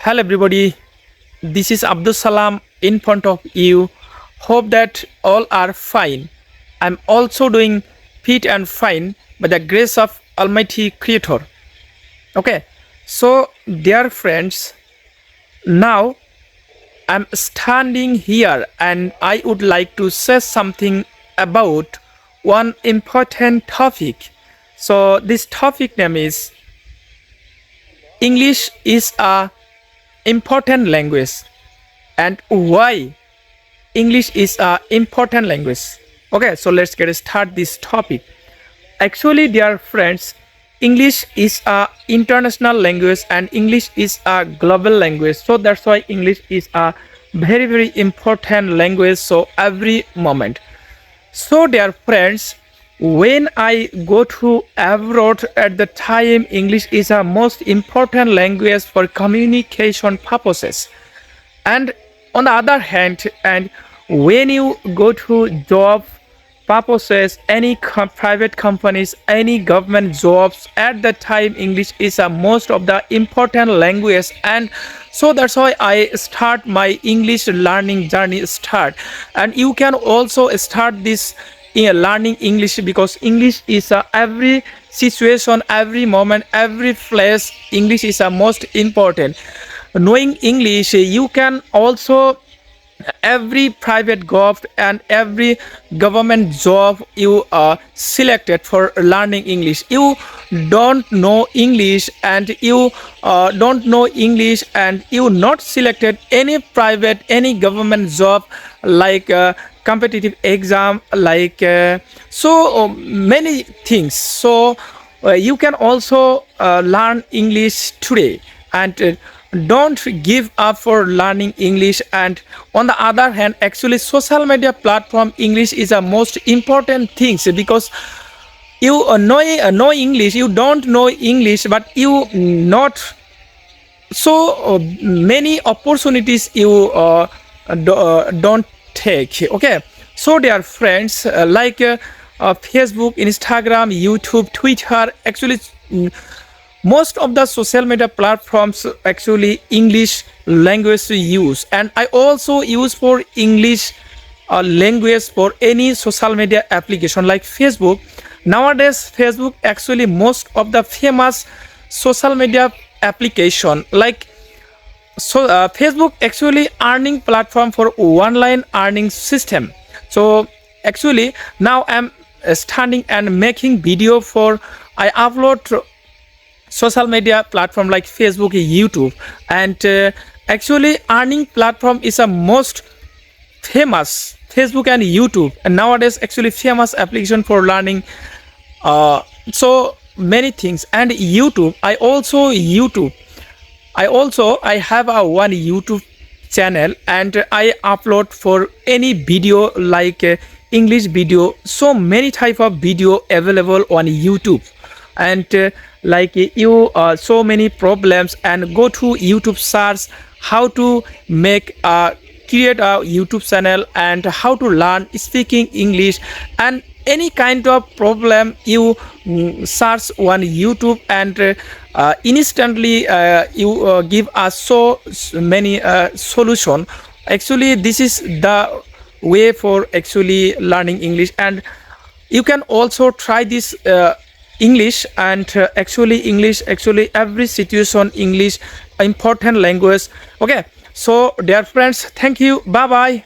Hello everybody, this is Abdul Salam in front of you. Hope that all are fine. I'm also doing fit and fine by the grace of Almighty Creator. Okay, so dear friends, now I'm standing here and I would like to say something about one important topic. So this topic name is English is a important language and why English is a important language. Okay, so let's get start this topic. Actually, dear friends, English is a international language and English is a global language. So that's why English is a very important language. So every moment. So dear friends, when I go to abroad at the time, English is a most important language for communication purposes. And on the other hand, and when you go to job purposes, any private companies, any government jobs, at that time English is a most of the important language. And so that's why I start my English learning journey start. And you can also start this in learning English, because English is every situation, every moment, every place. English is a most important. Knowing English, you can also every private job and every government job you are selected for learning English. You don't know English and you don't know English and you not selected any private, any government job, like competitive exam, like many things. So you can also learn English today, and don't give up for learning English. And on the other hand, actually social media platform English is a most important things, because you know English, you don't know English, but you not so many opportunities you don't take. Okay, so dear friends, Facebook, Instagram, YouTube, Twitter, actually most of the social media platforms actually English language we use. And I also use for English language for any social media application like Facebook. Nowadays Facebook actually most of the famous social media application, like Facebook actually earning platform for online earning system. So actually now I'm standing and making video for, I upload social media platform like Facebook, YouTube, and actually earning platform is a most famous, Facebook and YouTube, and nowadays actually famous application for learning so many things. And YouTube, I have a one YouTube channel, and I upload for any video like English video, so many type of video available on YouTube. And like you so many problems, and go to YouTube, search how to make create a YouTube channel and how to learn speaking English, and any kind of problem you search on YouTube, and instantly you give us so many solution. Actually this is the way for actually learning English. And you can also try this English, and English actually every situation English important language. Okay, so dear friends, thank you, bye bye.